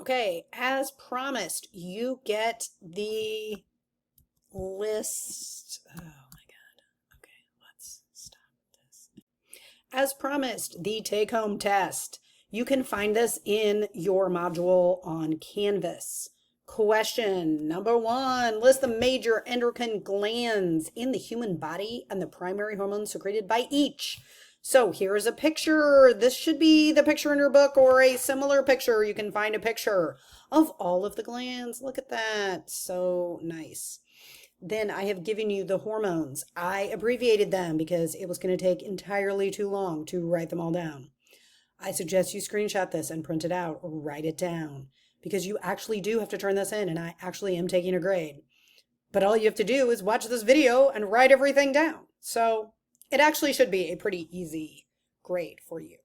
Okay, as promised, you get the list. Oh my God. Okay, let's stop this. As promised, the take-home test. You can find this in your module on Canvas. Question number 1. List the major endocrine glands in the human body and the primary hormones secreted by each. So here's a picture. This should be the picture in your book or a similar picture. You can find a picture of all of the glands. Look at that. So nice. Then I have given you the hormones. I abbreviated them because it was going to take entirely too long to write them all down. I suggest you screenshot this and print it out or write it down because you actually do have to turn this in and I actually am taking a grade. But all you have to do is watch this video and write everything down. So it actually should be a pretty easy grade for you.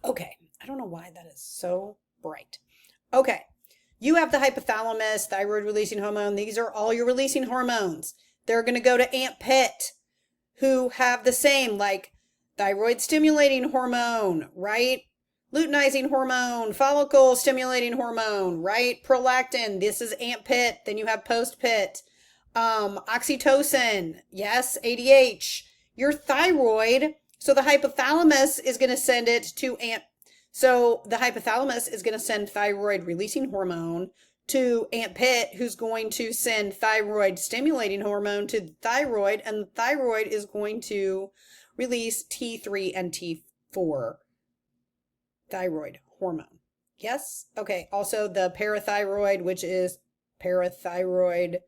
Okay, I don't know why that is so bright. Okay, you have the hypothalamus, thyroid releasing hormone. These are all your releasing hormones. They're going to go to Aunt Pitt, who have the same, like thyroid stimulating hormone, right? Luteinizing hormone, follicle stimulating hormone, right? Prolactin, this is Aunt Pitt. Then you have post-Pitt. Oxytocin, yes, ADH. Your thyroid, so the hypothalamus is going to send it to So the hypothalamus is going to send thyroid releasing hormone to Aunt Pitt, who's going to send thyroid stimulating hormone to the thyroid, and the thyroid is going to release T3 and T4 thyroid hormone. Yes? Okay. Also the parathyroid, which is parathyroid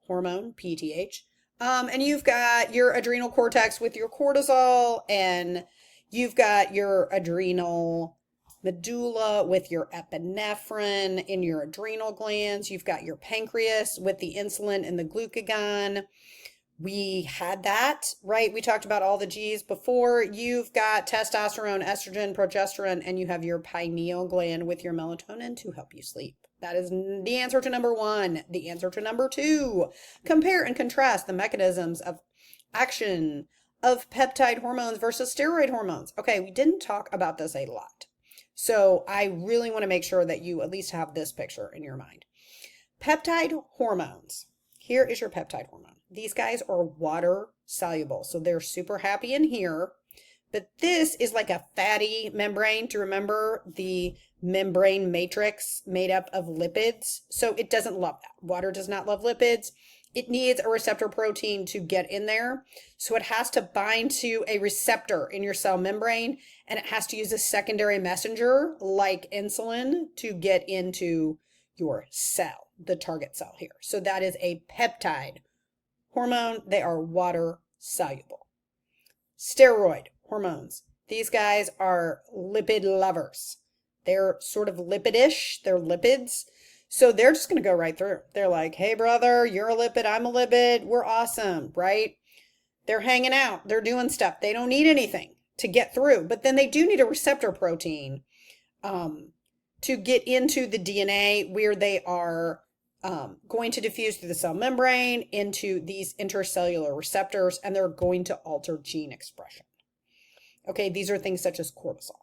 hormone, PTH. And you've got your adrenal cortex with your cortisol, and you've got your adrenal medulla with your epinephrine in your adrenal glands. You've got your pancreas with the insulin and the glucagon. We had that, right? We talked about all the G's before. You've got testosterone, estrogen, progesterone, and you have your pineal gland with your melatonin to help you sleep. That is the answer to number 1. The answer to number 2. Compare and contrast the mechanisms of action of peptide hormones versus steroid hormones. Okay, we didn't talk about this a lot. So I really want to make sure that you at least have this picture in your mind. Peptide hormones. Here is your peptide hormone. These guys are water soluble, so they're super happy in here. But this is like a fatty membrane. To remember the membrane matrix made up of lipids. So it doesn't love that. Water does not love lipids. It needs a receptor protein to get in there. So it has to bind to a receptor in your cell membrane, and it has to use a secondary messenger like insulin to get into your cell, the target cell here. So that is a peptide hormone. They are water soluble. Steroid hormones. These guys are lipid lovers. They're sort of lipidish. They're lipids. So they're just going to go right through. They're like, hey, brother, you're a lipid. I'm a lipid. We're awesome, right? They're hanging out. They're doing stuff. They don't need anything to get through. But then they do need a receptor protein to get into the DNA where they are going to diffuse through the cell membrane into these intercellular receptors, and they're going to alter gene expression. Okay, these are things such as cortisol.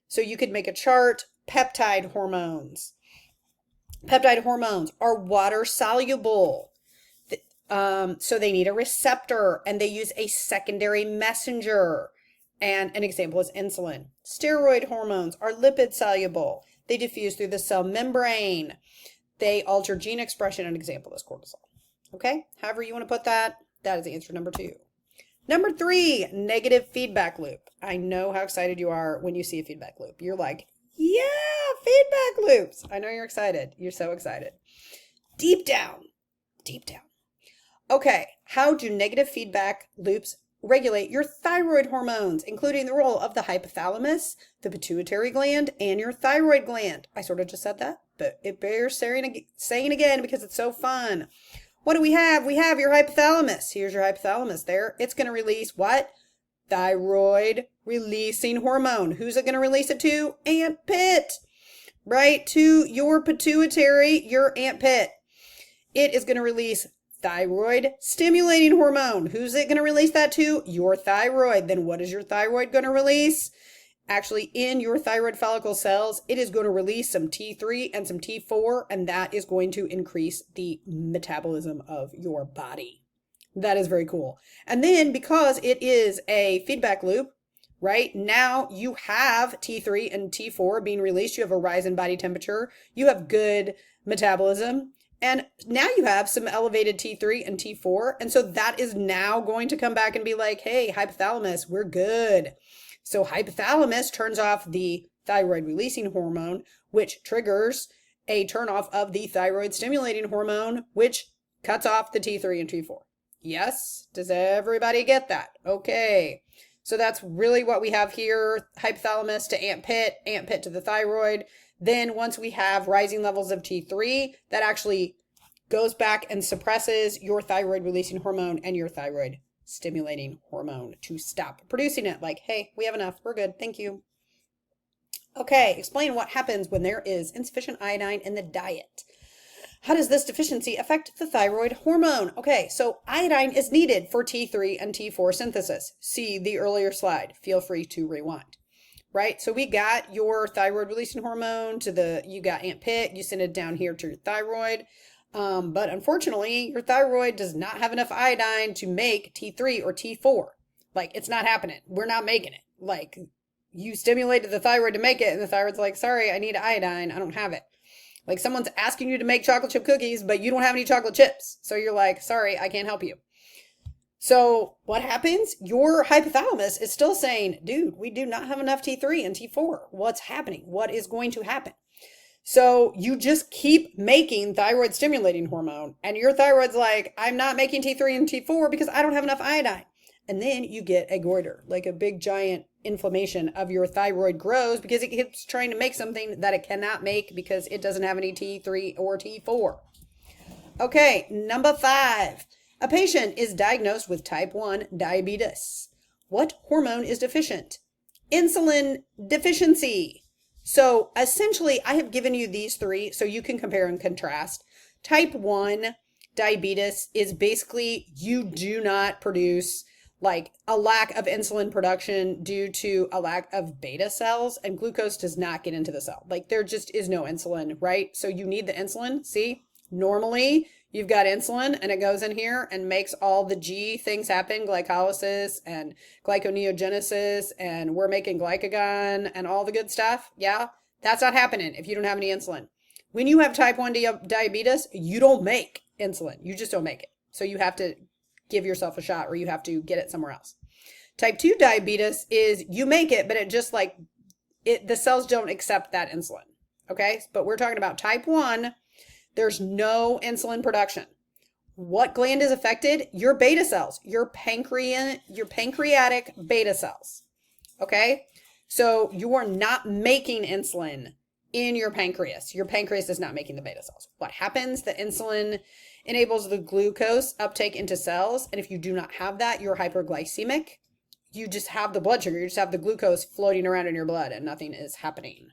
So you could make a chart. Peptide hormones. Peptide hormones are water soluble. So they need a receptor, and they use a secondary messenger. And an example is insulin. Steroid hormones are lipid soluble. They diffuse through the cell membrane. They alter gene expression. An example is cortisol. Okay, however you want to put that, that is answer number 2. Number 3, negative feedback loop. I know how excited you are when you see a feedback loop. You're like, yeah, feedback loops. I know you're excited. You're so excited. Deep down. Okay, how do negative feedback loops regulate your thyroid hormones, including the role of the hypothalamus, the pituitary gland, and your thyroid gland? I sort of just said that, but it bears saying again because it's so fun. What do we have? We have your hypothalamus. Here's your hypothalamus there. It's going to release what? Thyroid releasing hormone. Who's it going to release it to? Aunt Pitt, right? To your pituitary, your Aunt Pitt. It is going to release thyroid stimulating hormone. Who's it going to release that to? Your thyroid. Then what is your thyroid going to release? actually in your thyroid follicle cells, it is going to release some T3 and some T4, and that is going to increase the metabolism of your body. That is very cool. And then because it is a feedback loop, right? Now you have T3 and T4 being released. You have a rise in body temperature. You have good metabolism. And now you have some elevated T3 and T4. And so that is now going to come back and be like, hey, hypothalamus, we're good. So hypothalamus turns off the thyroid releasing hormone, which triggers a turnoff of the thyroid stimulating hormone, which cuts off the T3 and T4. Yes? Does everybody get that? Okay. So that's really what we have here. Hypothalamus to ant pit to the thyroid. Then once we have rising levels of T3, that actually goes back and suppresses your thyroid releasing hormone and your thyroid stimulating hormone to stop producing it. Like, hey, we have enough. We're good. Thank you. Okay, explain what happens when there is insufficient iodine in the diet. How does this deficiency affect the thyroid hormone? Okay, so iodine is needed for T3 and T4 synthesis. See the earlier slide. Feel free to rewind. Right? So we got your thyroid releasing hormone you got ant pit, you send it down here to your thyroid. But unfortunately, your thyroid does not have enough iodine to make T3 or T4. Like, it's not happening. We're not making it. Like, you stimulated the thyroid to make it, and the thyroid's like, sorry, I need iodine. I don't have it. Like, someone's asking you to make chocolate chip cookies, but you don't have any chocolate chips. So you're like, sorry, I can't help you. So what happens? Your hypothalamus is still saying, dude, we do not have enough T3 and T4. What's happening? What is going to happen? So you just keep making thyroid stimulating hormone, and your thyroid's like, I'm not making T3 and T4 because I don't have enough iodine. And then you get a goiter, like a big giant inflammation of your thyroid grows because it keeps trying to make something that it cannot make because it doesn't have any T3 or T4. Okay, number 5. A patient is diagnosed with type 1 diabetes. What hormone is deficient? Insulin deficiency. So essentially, I have given you these 3 so you can compare and contrast. Type 1 diabetes is basically you do not produce like a lack of insulin production due to a lack of beta cells, and glucose does not get into the cell. Like, there just is no insulin, right? So you need the insulin. See, normally you've got insulin and it goes in here and makes all the G things happen, glycolysis and glyconeogenesis, and we're making glycagon and all the good stuff. Yeah, that's not happening if you don't have any insulin. When you have type 1 diabetes, you don't make insulin. You just don't make it. So you have to give yourself a shot, or you have to get it somewhere else. Type 2 diabetes is you make it, but it just like the cells don't accept that insulin. Okay, but we're talking about type 1. There's no insulin production. What gland is affected? Your beta cells, your pancreatic beta cells. Okay, so you are not making insulin in your pancreas. Your pancreas is not making the beta cells. What happens? The insulin enables the glucose uptake into cells. And if you do not have that, you're hyperglycemic. You just have the blood sugar. You just have the glucose floating around in your blood and nothing is happening.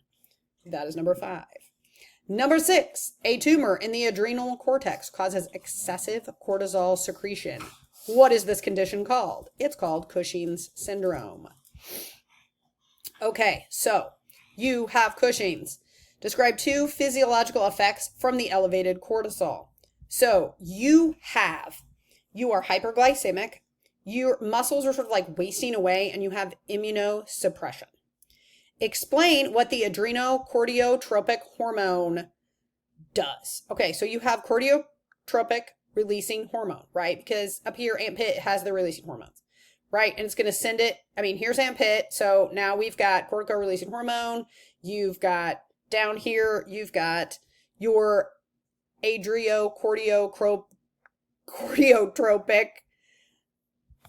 That is number 5. Number 6, a tumor in the adrenal cortex causes excessive cortisol secretion. What is this condition called? It's called Cushing's syndrome. Okay, so you have Cushing's. Describe 2 physiological effects from the elevated cortisol. So you are hyperglycemic, your muscles are sort of like wasting away, and you have immunosuppression. Explain what the adrenocorticotropic hormone does. Okay, so you have corticotropic releasing hormone, right? Because up here, ant pit has the releasing hormones, right? And it's going to send it, here's ant pit. So now we've got cortico releasing hormone. You've got down here, you've got your adrenocorticotropic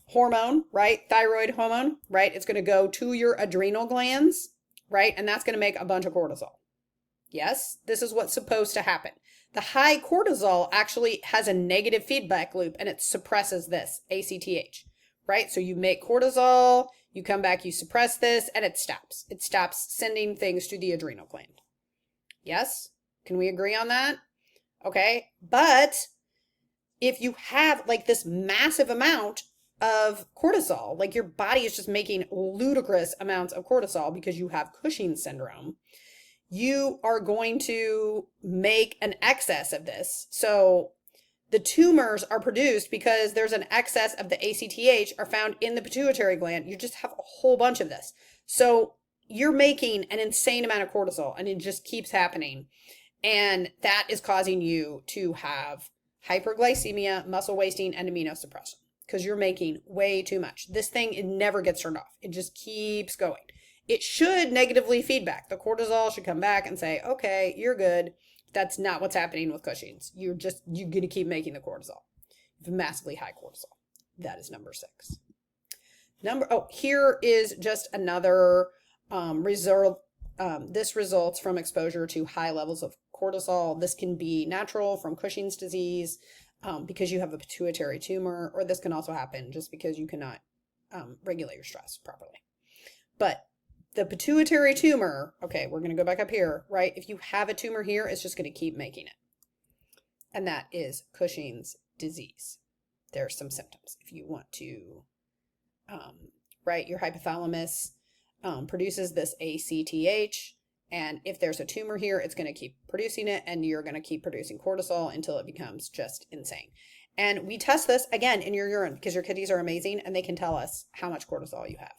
hormone, right? Thyroid hormone, right? It's going to go to your adrenal glands, right? And that's going to make a bunch of cortisol. Yes, this is what's supposed to happen. The high cortisol actually has a negative feedback loop and it suppresses this, ACTH, right? So you make cortisol, you come back, you suppress this, and it stops. It stops sending things to the adrenal gland. Yes? Can we agree on that? Okay, but if you have like this massive amount of cortisol. Like your body is just making ludicrous amounts of cortisol because you have Cushing's syndrome. You are going to make an excess of this. So the tumors are produced because there's an excess of the ACTH are found in the pituitary gland. You just have a whole bunch of this. So you're making an insane amount of cortisol and it just keeps happening. And that is causing you to have hyperglycemia, muscle wasting, and immunosuppression because you're making way too much. This thing, it never gets turned off. It just keeps going. It should negatively feedback. The cortisol should come back and say, okay, you're good. That's not what's happening with Cushing's. You're going to keep making the cortisol. You have massively high cortisol. That is number 6. Here is just another result. This results from exposure to high levels of cortisol. This can be natural from Cushing's disease because you have a pituitary tumor, or this can also happen just because you cannot regulate your stress properly. But the pituitary tumor, okay, we're going to go back up here, right? If you have a tumor here, it's just going to keep making it. And that is Cushing's disease. There are some symptoms if you want to, right? Your hypothalamus produces this ACTH. And if there's a tumor here, it's going to keep producing it. And you're going to keep producing cortisol until it becomes just insane. And we test this, again, in your urine because your kidneys are amazing and they can tell us how much cortisol you have.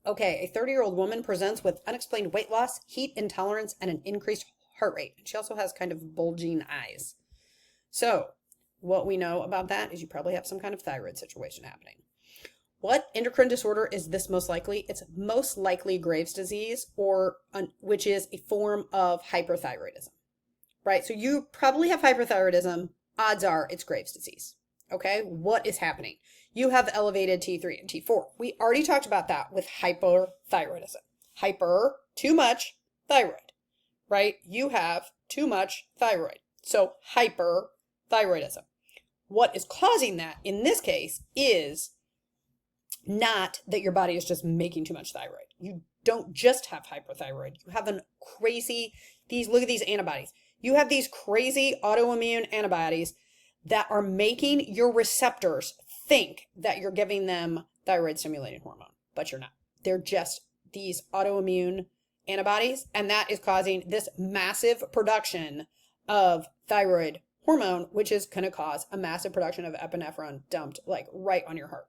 Okay, a 30-year-old woman presents with unexplained weight loss, heat intolerance, and an increased heart rate. She also has kind of bulging eyes. So what we know about that is you probably have some kind of thyroid situation happening. What endocrine disorder is this most likely? It's most likely Graves' disease, which is a form of hyperthyroidism, right? So you probably have hyperthyroidism. Odds are it's Graves' disease. Okay, what is happening? You have elevated T3 and T4. We already talked about that with hyperthyroidism. Hyper, too much thyroid, right? You have too much thyroid. So hyperthyroidism. What is causing that in this case is not that your body is just making too much thyroid. You don't just have hyperthyroid. You have look at these antibodies. You have these crazy autoimmune antibodies that are making your receptors think that you're giving them thyroid stimulating hormone, but you're not. They're just these autoimmune antibodies, and that is causing this massive production of thyroid hormone, which is going to cause a massive production of epinephrine dumped like right on your heart,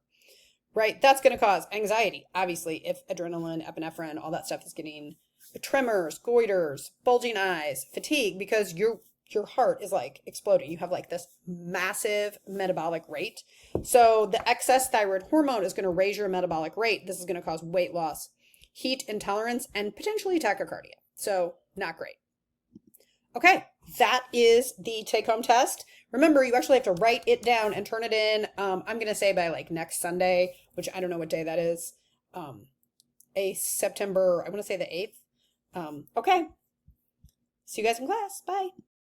right? That's going to cause anxiety, obviously, if adrenaline, epinephrine, all that stuff is getting tremors, goiters, bulging eyes, fatigue, because your heart is like exploding. You have like this massive metabolic rate. So the excess thyroid hormone is going to raise your metabolic rate. This is going to cause weight loss, heat intolerance, and potentially tachycardia. So not great. Okay, that is the take-home test. Remember, you actually have to write it down and turn it in. I'm going to say by like next Sunday, which I don't know what day that is. September, I want to say the 8th. Okay. See you guys in class. Bye.